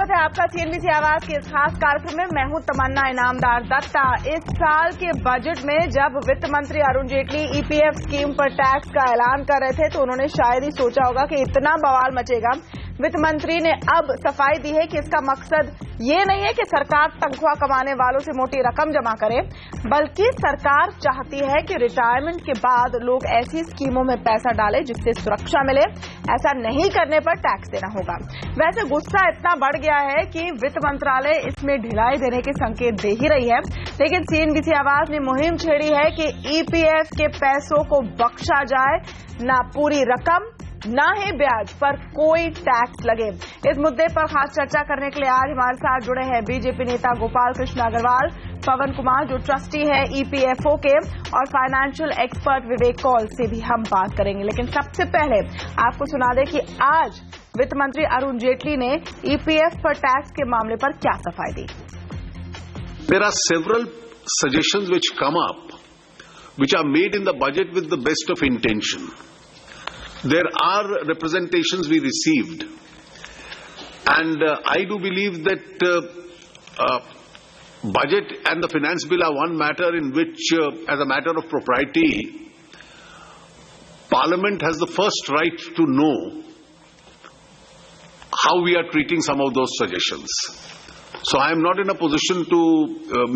स्वागत है आपका सीएनबीसी आवाज के इस खास कार्यक्रम में। मैं हूं तमन्ना इनामदार दत्ता। इस साल के बजट में जब वित्त मंत्री अरुण जेटली ईपीएफ स्कीम पर टैक्स का ऐलान कर रहे थे तो उन्होंने शायद ही सोचा होगा कि इतना बवाल मचेगा। वित्त मंत्री ने अब सफाई दी है कि इसका मकसद ये नहीं है कि सरकार तनख्वाह कमाने वालों से मोटी रकम जमा करे, बल्कि सरकार चाहती है कि रिटायरमेंट के बाद लोग ऐसी स्कीमों में पैसा डालें जिससे सुरक्षा मिले। ऐसा नहीं करने पर टैक्स देना होगा। वैसे गुस्सा इतना बढ़ गया है कि वित्त मंत्रालय इसमें ढिलाई देने के संकेत दे ही रही है, लेकिन सीएनबीसी आवाज ने मुहिम छेड़ी है कि ईपीएफ के पैसों को बख्शा जाए, ना पूरी रकम ना ही ब्याज पर कोई टैक्स लगे। इस मुद्दे पर खास चर्चा करने के लिए आज हमारे साथ जुड़े हैं बीजेपी नेता गोपाल कृष्ण अग्रवाल, पवन कुमार जो ट्रस्टी है ईपीएफओ के, और फाइनेंशियल एक्सपर्ट विवेक कौल से भी हम बात करेंगे। लेकिन सबसे पहले आपको सुना दें कि आज वित्त मंत्री अरुण जेटली ने ईपीएफ पर टैक्स के मामले पर क्या सफाई दी। There are several suggestions which come up, which are made in the budget with the best of intention. There are representations we received, and I do believe that budget and the finance bill are one matter in which, as a matter of propriety, Parliament has the first right to know how we are treating some of those suggestions. So I am not in a position to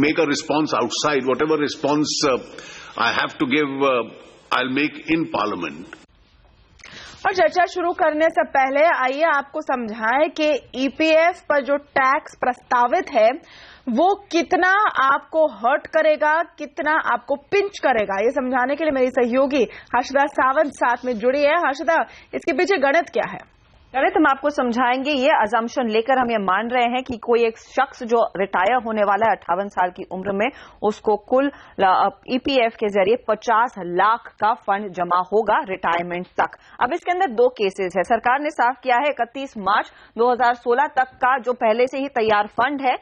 make a response outside. Whatever response I have to give, I'll make in Parliament. और चर्चा शुरू करने से पहले आइए आपको समझाएं कि ईपीएफ पर जो टैक्स प्रस्तावित है वो कितना आपको हर्ट करेगा, कितना आपको पिंच करेगा। ये समझाने के लिए मेरी सहयोगी हर्षदा सावंत साथ में जुड़ी है। हर्षदा, इसके पीछे गणित क्या है? गणित हम आपको समझाएंगे। ये अजम्पशन लेकर हम ये मान रहे हैं कि कोई एक शख्स जो रिटायर होने वाला है 58 साल की उम्र में, उसको कुल ईपीएफ के जरिए 50 लाख का फंड जमा होगा रिटायरमेंट तक। अब इसके अंदर दो केसेस है। सरकार ने साफ किया है 31 मार्च 2016 तक का जो पहले से ही तैयार फंड है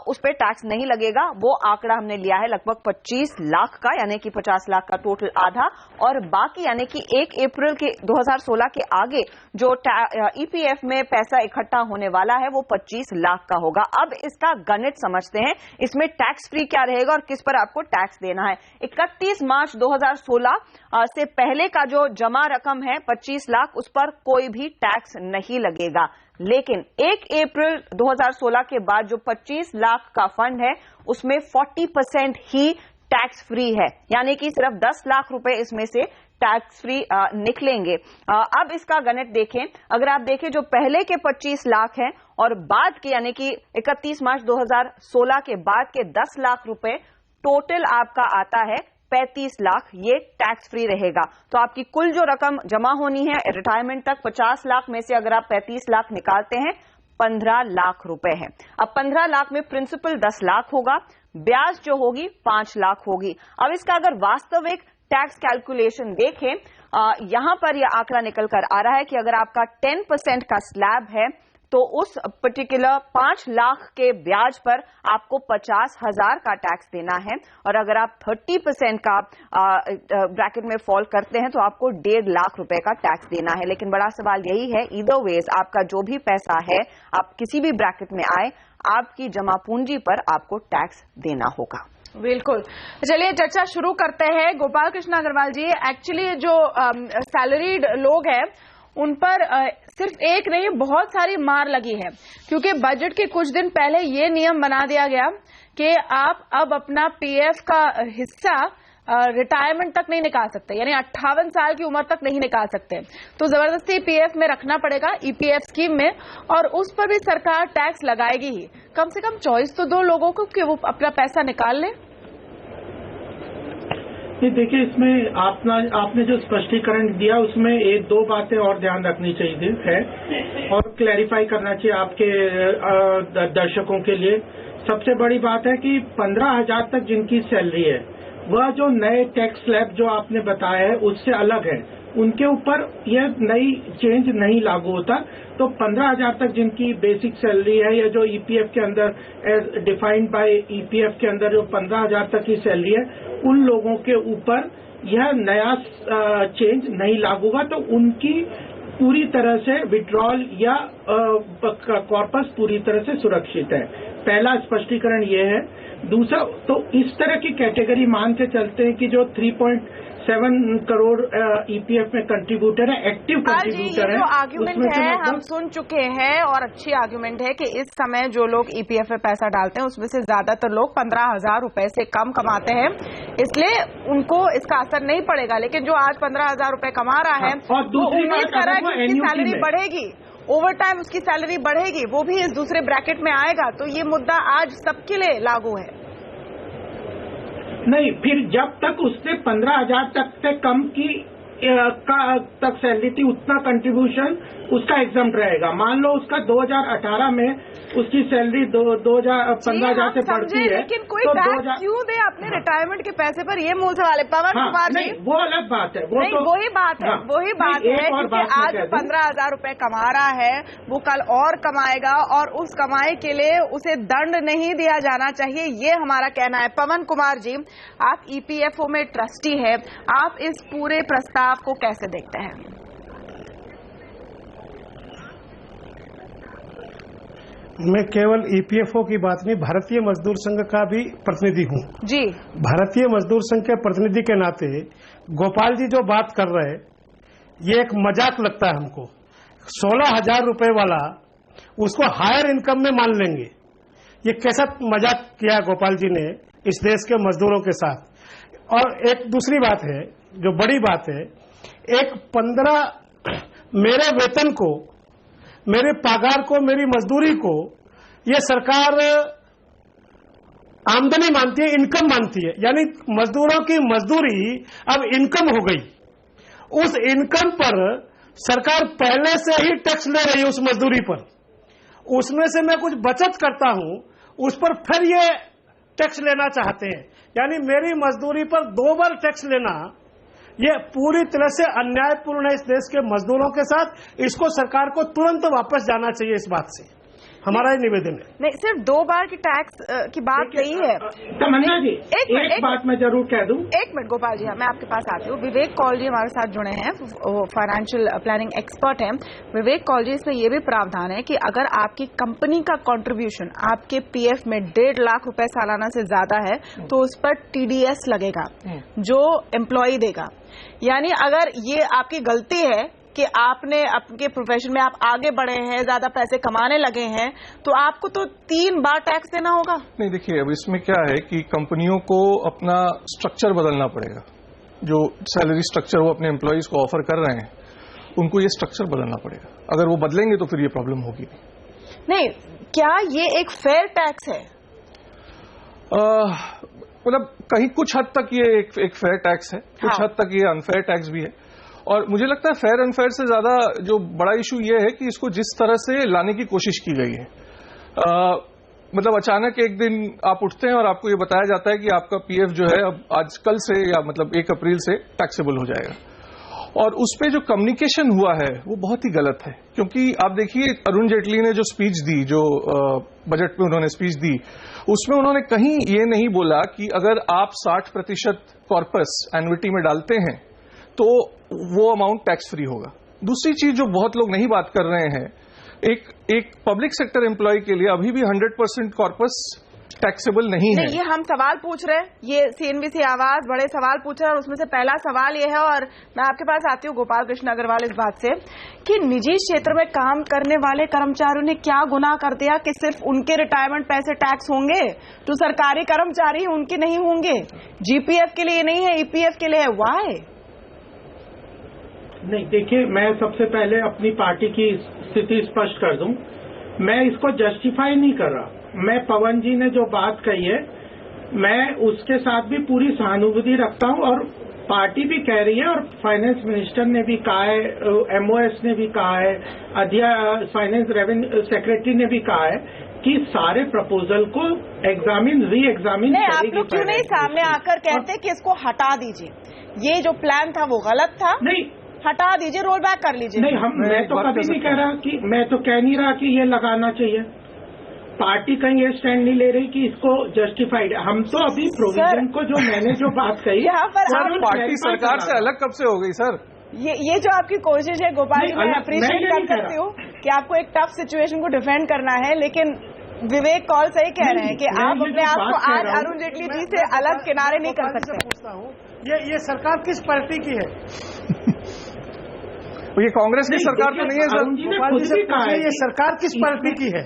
उस पर टैक्स नहीं लगेगा। वो आंकड़ा हमने लिया है लगभग 25 लाख का, यानी कि 50 लाख का टोटल आधा, और बाकी यानी कि 1 अप्रैल के 2016 के आगे जो ईपीएफ में पैसा इकट्ठा होने वाला है वो 25 लाख का होगा। अब इसका गणित समझते हैं, इसमें टैक्स फ्री क्या रहेगा और किस पर आपको टैक्स देना है। 31 मार्च 2016 से पहले का जो जमा रकम है 25 लाख, उस पर कोई भी टैक्स नहीं लगेगा। लेकिन 1 अप्रैल 2016 के बाद जो 25 लाख का फंड है उसमें 40% ही टैक्स फ्री है, यानी कि सिर्फ 10 लाख रुपए इसमें से टैक्स फ्री निकलेंगे। अब इसका गणित देखें। अगर आप देखें जो पहले के 25 लाख हैं और बाद के यानी कि 31 मार्च 2016 के बाद के 10 लाख रुपए, टोटल आपका आता है 35 लाख। ये टैक्स फ्री रहेगा। तो आपकी कुल जो रकम जमा होनी है रिटायरमेंट तक 50 लाख में से अगर आप 35 लाख निकालते हैं 15 लाख रुपए है। अब 15 लाख में प्रिंसिपल 10 लाख होगा, ब्याज जो होगी 5 लाख होगी। अब इसका अगर वास्तविक टैक्स कैलकुलेशन देखें, यहां पर यह आंकड़ा निकल कर आ रहा है कि अगर आपका 10% का स्लैब है तो उस पर्टिकुलर 5 लाख के ब्याज पर आपको 50,000 का टैक्स देना है, और अगर आप 30% का ब्रैकेट में फॉल करते हैं तो आपको 1.5 लाख रुपए का टैक्स देना है। लेकिन बड़ा सवाल यही है, ईदर वेज आपका जो भी पैसा है, आप किसी भी ब्रैकेट में आए, आपकी जमा पूंजी पर आपको टैक्स देना होगा। बिल्कुल। चलिए चर्चा शुरू करते हैं। गोपाल कृष्ण अग्रवाल जी, एक्चुअली जो सैलरीड लोग हैं उन पर सिर्फ एक नहीं बहुत सारी मार लगी है, क्योंकि बजट के कुछ दिन पहले ये नियम बना दिया गया कि आप अब अपना पीएफ का हिस्सा रिटायरमेंट तक नहीं निकाल सकते, यानी 58 साल की उम्र तक नहीं निकाल सकते। तो जबरदस्ती पीएफ में रखना पड़ेगा ईपीएफ स्कीम में, और उस पर भी सरकार टैक्स लगाएगी ही। कम से कम चॉइस तो दो लोगों को कि वो अपना पैसा निकाल लें। देखिए, इसमें आपने जो स्पष्टीकरण दिया उसमें 1-2 बातें और ध्यान रखनी चाहिए है और क्लैरिफाई करना चाहिए आपके दर्शकों के लिए। सबसे बड़ी बात है कि 15,000 तक जिनकी सैलरी है वह जो नए टैक्स स्लैब जो आपने बताया है उससे अलग है, उनके ऊपर यह नई चेंज नहीं लागू होता। तो 15,000 तक जिनकी बेसिक सैलरी है या जो ईपीएफ के अंदर एज डिफाइंड बाय ईपीएफ के अंदर जो 15,000 तक की सैलरी है, उन लोगों के ऊपर यह नया चेंज नहीं लागू होगा। तो उनकी पूरी तरह से विड्रॉल या कॉर्पस पूरी तरह से सुरक्षित है। पहला स्पष्टीकरण ये है। दूसरा, तो इस तरह की कैटेगरी मान के चलते हैं कि जो 3.7 करोड़ ईपीएफ में कंट्रीब्यूटर है, एक्टिव कंट्रीब्यूटर है। जो आर्ग्यूमेंट है हम सुन चुके हैं और अच्छी आर्ग्यूमेंट है कि इस समय जो लोग ईपीएफ में पैसा डालते हैं उसमें से ज्यादातर लोग 15,000 रुपए से कम कमाते हैं, इसलिए उनको इसका असर नहीं पड़ेगा। लेकिन जो आज 15,000 रुपए कमा रहा है और दूसरी उम्मीद कर रहा है कि उसकी सैलरी बढ़ेगी, ओवर टाइम उसकी सैलरी बढ़ेगी, वो भी इस दूसरे ब्रैकेट में आएगा। तो ये मुद्दा आज सबके लिए लागू है। नहीं, फिर जब तक उसने 15,000 तक से कम की तक सैलरी थी उतना कंट्रीब्यूशन उसका एग्जम्प्ट रहेगा। मान लो उसका 2018 में उसकी सैलरी 15,000 से बढ़ती है, लेकिन कोई टैक्स क्यों दे अपने रिटायरमेंट के पैसे पर, ये मूल सवाल है। पवन कुमार जी, वो अलग बात है, वही बात है कि आज 15,000 रुपए कमा रहा है वो कल और कमाएगा और उस कमाई के लिए उसे दंड नहीं दिया जाना चाहिए, ये हमारा कहना है। पवन कुमार जी, आप ईपीएफओ में ट्रस्टी है, आप इस पूरे प्रस्ताव को कैसे देखते हैं? मैं केवल ईपीएफओ की बात नहीं, भारतीय मजदूर संघ का भी प्रतिनिधि हूं जी। भारतीय मजदूर संघ के प्रतिनिधि के नाते गोपाल जी जो बात कर रहे हैं ये एक मजाक लगता है हमको। 16,000 रुपए वाला उसको हायर इनकम में मान लेंगे, ये कैसा मजाक किया गोपाल जी ने इस देश के मजदूरों के साथ। और एक दूसरी बात है जो बड़ी बात है, एक 15 मेरे वेतन को, मेरे पगार को, मेरी मजदूरी को ये सरकार आमदनी मानती है, इनकम मानती है। यानी मजदूरों की मजदूरी अब इनकम हो गई। उस इनकम पर सरकार पहले से ही टैक्स ले रही है उस मजदूरी पर। उसमें से मैं कुछ बचत करता हूं, उस पर फिर ये टैक्स लेना चाहते हैं। यानी मेरी मजदूरी पर 2 बार टैक्स लेना ये पूरी तरह से अन्यायपूर्ण है इस देश के मजदूरों के साथ। इसको सरकार को तुरंत वापस जाना चाहिए, इस बात से हमारा ही निवेदन है। नहीं, सिर्फ 2 बार की टैक्स की बात नहीं है तमन्ना जी। एक बात मैं जरूर कह दूं। एक मिनट गोपाल जी, मैं आपके पास आती हूँ। विवेक कौल जी हमारे साथ जुड़े हैं, वो फाइनेंशियल प्लानिंग एक्सपर्ट हैं। विवेक कौल जी, इसमें यह भी प्रावधान है कि अगर आपकी कंपनी का कंट्रीब्यूशन आपके पीएफ में 1.5 लाख रुपए सालाना से ज्यादा है तो उस पर टीडीएस लगेगा जो एम्प्लॉय देगा। यानी अगर ये आपकी गलती है कि आपने आपके प्रोफेशन में आप आगे बढ़े हैं, ज्यादा पैसे कमाने लगे हैं, तो आपको तो 3 बार टैक्स देना होगा। नहीं, देखिए अब इसमें क्या है कि कंपनियों को अपना स्ट्रक्चर बदलना पड़ेगा। जो सैलरी स्ट्रक्चर वो अपने एम्प्लॉयज को ऑफर कर रहे हैं उनको ये स्ट्रक्चर बदलना पड़ेगा। अगर वो बदलेंगे तो फिर ये प्रॉब्लम होगी नहीं। क्या ये एक फेयर टैक्स है? मतलब कहीं कुछ हद तक ये एक फेयर टैक्स है, कुछ हद तक ये अनफेयर टैक्स भी है। और मुझे लगता है फेयर अनफेयर से ज्यादा जो बड़ा इशू ये है कि इसको जिस तरह से लाने की कोशिश की गई है। मतलब अचानक एक दिन आप उठते हैं और आपको ये बताया जाता है कि आपका पीएफ जो है अब आज कल से या मतलब 1 अप्रैल से टैक्सेबल हो जाएगा। और उस पे जो कम्युनिकेशन हुआ है वो बहुत ही गलत है। क्योंकि आप देखिए अरुण जेटली ने जो स्पीच दी, जो बजट में उन्होंने स्पीच दी, उसमें उन्होंने कहीं ये नहीं बोला कि अगर आप 60% कॉर्पस एन्युटी में डालते हैं तो वो अमाउंट टैक्स फ्री होगा। दूसरी चीज जो बहुत लोग नहीं बात कर रहे हैं, एक पब्लिक सेक्टर एम्प्लॉय के लिए अभी भी 100% कॉर्पस टैक्सेबल नहीं है। ये हम सवाल पूछ रहे हैं, ये सीएनबीसी आवाज बड़े सवाल पूछ रहे हैं और उसमें से पहला सवाल ये है, और मैं आपके पास आती हूँ गोपाल कृष्ण अग्रवाल, इस बात से कि निजी क्षेत्र में काम करने वाले कर्मचारियों ने क्या गुनाह कर दिया कि सिर्फ उनके रिटायरमेंट पैसे टैक्स होंगे, जो सरकारी कर्मचारी उनके नहीं होंगे? जीपीएफ के लिए नहीं है, ईपीएफ के लिए है। व्हाई? नहीं, देखिए मैं सबसे पहले अपनी पार्टी की स्थिति स्पष्ट कर दूं। मैं इसको जस्टिफाई नहीं कर रहा। मैं पवन जी ने जो बात कही है मैं उसके साथ भी पूरी सहानुभूति रखता हूं और पार्टी भी कह रही है और फाइनेंस मिनिस्टर ने भी कहा है, एमओएस ने भी कहा है, फाइनेंस रेवेन्यू सेक्रेटरी ने भी कहा है कि सारे प्रपोजल को री एग्जामिन नहीं। आप लोग क्यों नहीं सामने आकर कहते कि इसको हटा दीजिए, ये जो प्लान था वो गलत था, नहीं हटा दीजिए, रोल बैक कर लीजिए? नहीं, मैं तो कभी नहीं कह रहा कि, मैं तो कह नहीं रहा कि ये लगाना चाहिए। पार्टी कहीं ये स्टैंड नहीं ले रही कि इसको जस्टिफाइड। हम तो अभी प्रोविजन को, जो मैंने जो बात कही, पार्टी सरकार से अलग कब से हो गई सर? ये जो आपकी कोशिश है गोपाल जी, मैं अप्रिशिएट कर सकती हूँ कि आपको एक टफ सिचुएशन को डिफेंड करना है, लेकिन विवेक कौल सही कह रहे हैं कि आप अपने आप को आज अरुण जेटली जी से अलग किनारे नहीं कर सकते। पूछता हूँ, ये सरकार किस पार्टी की है? ये कांग्रेस की सरकार तो नहीं है सर। गोपाल जी से पूछिए, ये सरकार किस पार्टी की है?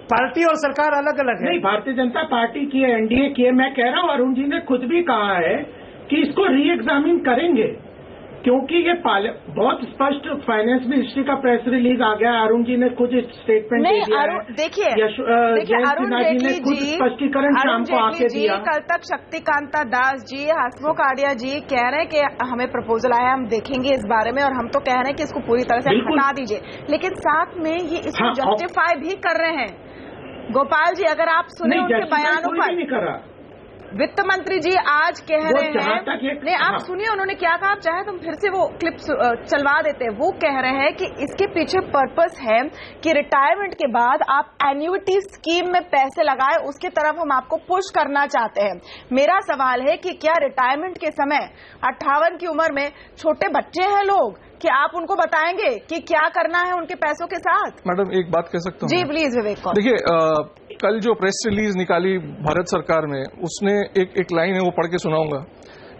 पार्टी और सरकार अलग अलग है। नहीं, भारतीय जनता पार्टी की है, एनडीए की है। मैं कह रहा हूँ अरुण जी ने खुद भी कहा है कि इसको री एग्जामिन करेंगे, क्योंकि ये बहुत स्पष्ट फाइनेंस मिनिस्ट्री का प्रेस रिलीज आ गया। अरुण जी ने खुद स्टेटमेंट दे दिया है। देखिए अरुण जेटली जी, स्पष्टीकरण शाम को आके दिया। कल तक शक्तिकांता दास जी, हसमुख आडिया जी कह रहे हैं कि हमें प्रपोजल आया, हम देखेंगे इस बारे में, और हम तो कह रहे हैं कि इसको पूरी तरह से हटा दीजिए, लेकिन साथ में ये इसको जस्टिफाई भी कर रहे हैं। गोपाल जी, अगर आप सुने उनके बयानों पर, वित्त मंत्री जी आज कह रहे हैं, नहीं आप सुनिए उन्होंने क्या कहा, आप चाहे तो फिर से वो क्लिप चलवा देते हैं। वो कह रहे हैं कि इसके पीछे पर्पस है कि रिटायरमेंट के बाद आप एन्युटी स्कीम में पैसे लगाए, उसकी तरफ हम आपको पुश करना चाहते हैं। मेरा सवाल है कि क्या रिटायरमेंट के समय 58 की उम्र में छोटे बच्चे हैं लोग, कि आप उनको बताएंगे कि क्या करना है उनके पैसों के साथ? मैडम एक बात कह सकता हूँ? जी प्लीज विवेक कौल। देखिए कल जो प्रेस रिलीज निकाली भारत सरकार में, उसने एक लाइन है वो पढ़ के सुनाऊंगा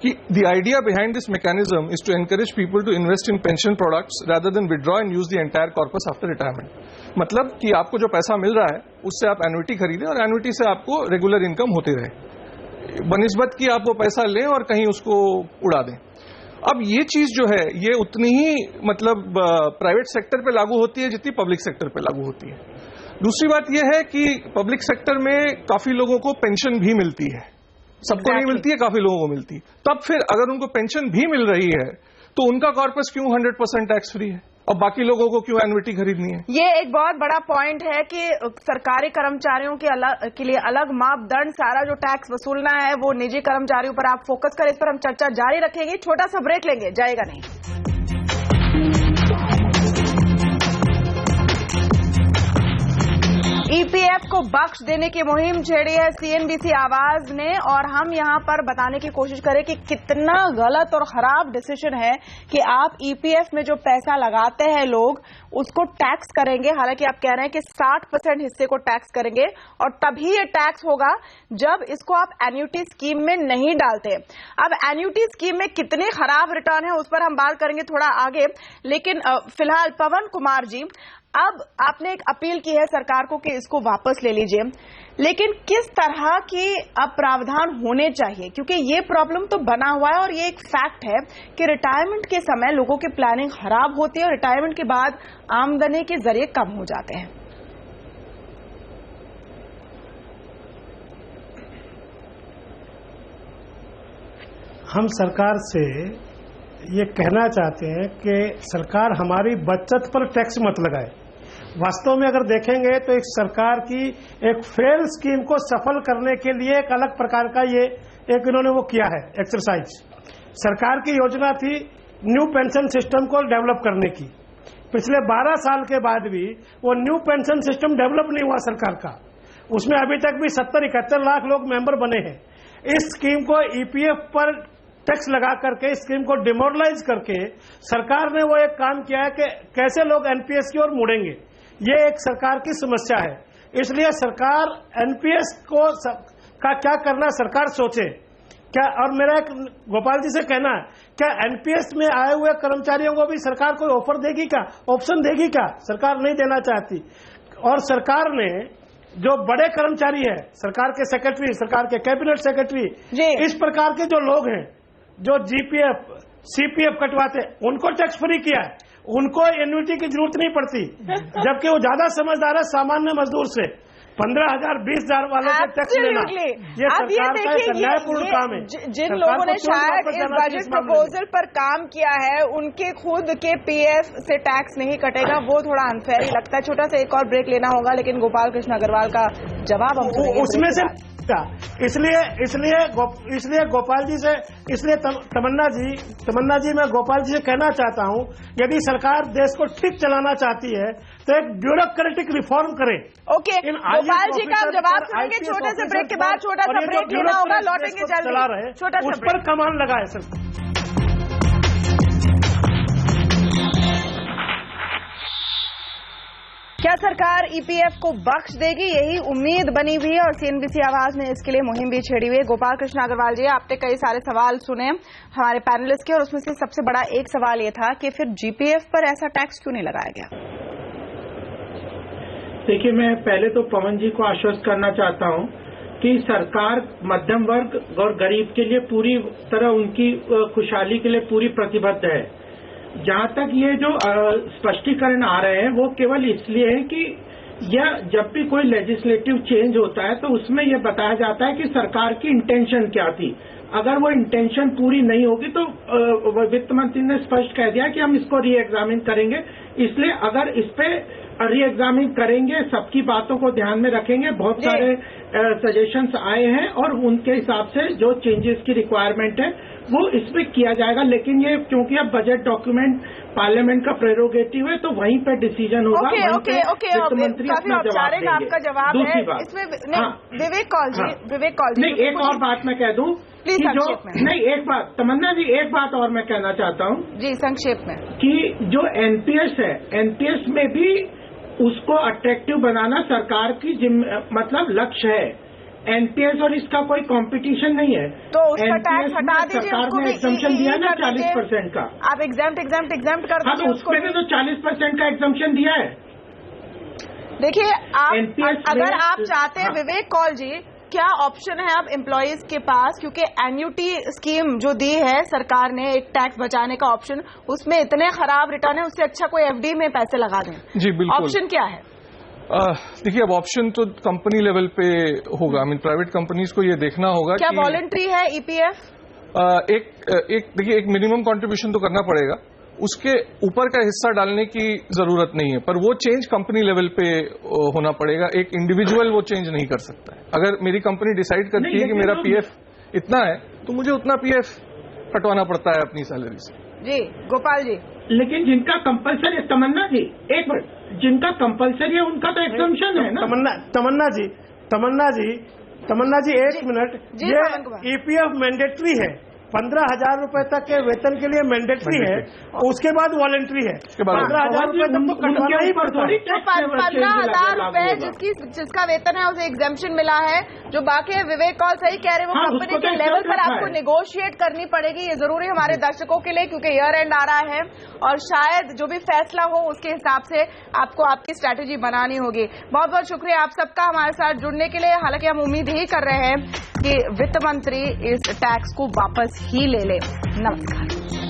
कि the idea behind this mechanism is to encourage people to invest in pension products rather than withdraw and use the entire corpus after retirement. मतलब कि आपको जो पैसा मिल रहा है उससे आप एन्युटी खरीदें और एन्युटी से आपको रेगुलर इनकम होती रहे, बनिस्बत की आप वो पैसा लें और कहीं उसको उड़ा दें। अब ये चीज जो है ये उतनी ही मतलब प्राइवेट सेक्टर पे लागू होती है जितनी पब्लिक सेक्टर पे लागू होती है। दूसरी बात यह है कि पब्लिक सेक्टर में काफी लोगों को पेंशन भी मिलती है, सबको नहीं मिलती है, काफी लोगों को मिलती है। तब फिर अगर उनको पेंशन भी मिल रही है तो उनका कॉर्पस क्यों 100% टैक्स फ्री है और बाकी लोगों को क्यों एन्युटी खरीदनी है? ये एक बहुत बड़ा पॉइंट है कि सरकारी कर्मचारियों के लिए अलग मापदंड, सारा जो टैक्स वसूलना है वो निजी कर्मचारियों पर आप फोकस करें। इस पर हम चर्चा जारी रखेंगे, छोटा सा ब्रेक लेंगे, जाएगा नहीं। ईपीएफ को बख्श देने की मुहिम छेड़ी है सीएनबीसी आवाज ने, और हम यहां पर बताने की कोशिश करें कि कितना गलत और खराब डिसीजन है कि आप ईपीएफ में जो पैसा लगाते हैं लोग उसको टैक्स करेंगे। हालांकि आप कह रहे हैं कि 60% हिस्से को टैक्स करेंगे, और तभी ये टैक्स होगा जब इसको आप एन्युटी स्कीम में नहीं डालते। अब एन्युटी स्कीम में कितने खराब रिटर्न है उस पर हम बात करेंगे थोड़ा आगे, लेकिन फिलहाल पवन कुमार जी, अब आपने एक अपील की है सरकार को कि इसको वापस ले लीजिए, लेकिन किस तरह के अब प्रावधान होने चाहिए? क्योंकि ये प्रॉब्लम तो बना हुआ है और ये एक फैक्ट है कि रिटायरमेंट के समय लोगों की प्लानिंग खराब होती है और रिटायरमेंट के बाद आमदनी के जरिए कम हो जाते हैं। हम सरकार से ये कहना चाहते हैं कि सरकार हमारी बचत पर टैक्स मत लगाए। वास्तव में अगर देखेंगे तो एक सरकार की एक फेल स्कीम को सफल करने के लिए एक अलग प्रकार का ये एक इन्होंने वो किया है एक्सरसाइज। सरकार की योजना थी न्यू पेंशन सिस्टम को डेवलप करने की। पिछले 12 साल के बाद भी वो न्यू पेंशन सिस्टम डेवलप नहीं हुआ सरकार का। उसमें अभी तक भी 70-71 लाख लोग मेंबर बने हैं। इस स्कीम को ईपीएफ पर टैक्स लगा करके स्कीम को डिमोरलाइज करके सरकार ने वो एक काम किया है कि कैसे लोग एनपीएस की ओर मुड़ेंगे। ये एक सरकार की समस्या है, इसलिए सरकार एनपीएस को का क्या करना सरकार सोचे क्या। और मेरा एक गोपाल जी से कहना है, क्या एनपीएस में आए हुए कर्मचारियों को भी सरकार कोई ऑफर देगी क्या, ऑप्शन देगी क्या? सरकार नहीं देना चाहती। और सरकार ने जो बड़े कर्मचारी है, सरकार के सेक्रेटरी, सरकार के कैबिनेट सेक्रेटरी, इस प्रकार के जो लोग हैं जो जीपीएफ सीपीएफ कटवाते, उनको टैक्स फ्री किया है, उनको एन्युटी की जरूरत नहीं पड़ती, जबकि वो ज्यादा समझदार है सामान्य मजदूर से। 15,000 20,000 वाले को टैक्स लेना, ये सरकार का एक न्यायपूर्ण काम है। जिन लोगों ने शायद इस बजट प्रपोजल पर काम किया है उनके खुद के पीएफ से टैक्स नहीं कटेगा, वो थोड़ा अनफेयर ही लगता है। छोटा सा एक और ब्रेक लेना होगा, लेकिन गोपाल कृष्ण अग्रवाल का जवाब हम उसमें से इसलिए गोपाल जी से, इसलिए तमन्ना जी मैं गोपाल जी से कहना चाहता हूं, यदि सरकार देश को ठीक चलाना चाहती है तो एक ब्यूरोक्रेटिक रिफॉर्म करे। ओके, गोपाल जी का जवाब सुनेंगे छोटे से ब्रेक के बाद। छोटा सा ब्रेक लेना होगा, लौटेंगे जल्दी। चला रहे छोटा सा उस पर कमान लगाए सर। क्या सरकार ईपीएफ को बख्श देगी, यही उम्मीद बनी हुई है और सीएनबीसी आवाज ने इसके लिए मुहिम भी छेड़ी हुई है। गोपाल कृष्ण अग्रवाल जी, आपने कई सारे सवाल सुने हमारे पैनलिस्ट के और उसमें से सबसे बड़ा एक सवाल ये था कि फिर जीपीएफ पर ऐसा टैक्स क्यों नहीं लगाया गया? देखिए, मैं पहले तो पवन जी को आश्वस्त करना चाहता हूं कि सरकार मध्यम वर्ग और गरीब के लिए पूरी तरह उनकी खुशहाली के लिए पूरी प्रतिबद्ध है। जहां तक ये जो स्पष्टीकरण आ रहे हैं वो केवल इसलिए है कि यह जब भी कोई लेजिस्लेटिव चेंज होता है तो उसमें यह बताया जाता है कि सरकार की इंटेंशन क्या थी। अगर वो इंटेंशन पूरी नहीं होगी तो वित्त मंत्री ने स्पष्ट कह दिया कि हम इसको री एग्जामिन करेंगे। इसलिए अगर इस पे री एग्जामिन करेंगे, सबकी बातों को ध्यान में रखेंगे, बहुत सारे सजेशंस आए हैं और उनके हिसाब से जो चेंजेस की रिक्वायरमेंट है वो इसमें किया जाएगा। लेकिन ये क्योंकि अब बजट डॉक्यूमेंट पार्लियामेंट का प्रेरोगेटिव है तो वहीं पे डिसीजन होगा। वित्त मंत्री अपना जवाब देंगे। आपका जवाब है इसमें विवेक कौल जी, नहीं, एक और बात मैं कह दूं कि जो नहीं, एक बात तमन्ना जी, एक बात और मैं कहना चाहता हूं जी संक्षेप में, कि जो एनपीएस है, एनपीएस में भी उसको अट्रैक्टिव बनाना सरकार की मतलब लक्ष्य है। एनपीएस और इसका कोई कंपटीशन नहीं है। तो उसका टैक्स हटा दीजिए, सरकार ने एग्जम्पशन दिया ना 40% का। आप एग्जाम्प्ट कर दीजिए। उसमें भी तो 40% का एग्जम्पशन दिया है। देखिए, अगर आप चाहते हैं विवेक कौल जी, क्या ऑप्शन है अब एम्प्लॉयज के पास, क्योंकि एन्युटी स्कीम जो दी है सरकार ने, एक टैक्स बचाने का ऑप्शन, उसमें इतने खराब रिटर्न है, उससे अच्छा कोई एफडी में पैसे लगा दें। जी बिल्कुल। ऑप्शन क्या है? देखिए, अब ऑप्शन तो कंपनी लेवल पे होगा। आई मीन प्राइवेट कंपनीज को ये देखना होगा क्या वॉलंटरी है ईपीएफ? देखिए, एक मिनिमम कंट्रीब्यूशन तो करना पड़ेगा, उसके ऊपर का हिस्सा डालने की जरूरत नहीं है, पर वो चेंज कंपनी लेवल पे होना पड़ेगा। एक इंडिविजुअल वो चेंज नहीं कर सकता है। अगर मेरी कंपनी डिसाइड करती है कि मेरा पीएफ इतना है तो मुझे उतना पीएफ कटवाना पड़ता है अपनी सैलरी से। जी गोपाल जी, लेकिन जिनका कंपलसरी है, तमन्ना जी एक मिनट, जिनका कंपलसरी है उनका तो एग्जम्पशन है ना। तमन्ना जी एक मिनट, ये ईपीएफ मैंडेटरी है, 15,000 रुपए तक के वेतन के लिए मैंडेटरी है, उसके बाद वॉलंटरी है। 15,000 रुपए तक तो कटवाना ही पड़ता है। 15,000 रुपए जिसका वेतन है उसे एग्जेम्पशन मिला है, जो बाकी है विवेक कौल सही कह रहे हैं, वो कंपनी के लेवल पर आपको नेगोशिएट करनी पड़ेगी। ये जरूरी है हमारे दर्शकों के लिए, क्योंकि ईयर एंड आ रहा है और शायद जो भी फैसला हो उसके हिसाब से आपको आपकी स्ट्रैटेजी बनानी होगी। बहुत बहुत शुक्रिया आप सबका हमारे साथ जुड़ने के लिए। हालांकि हम उम्मीद ही कर रहे हैं कि वित्त मंत्री इस टैक्स को वापस ही ले ले। नमस्कार।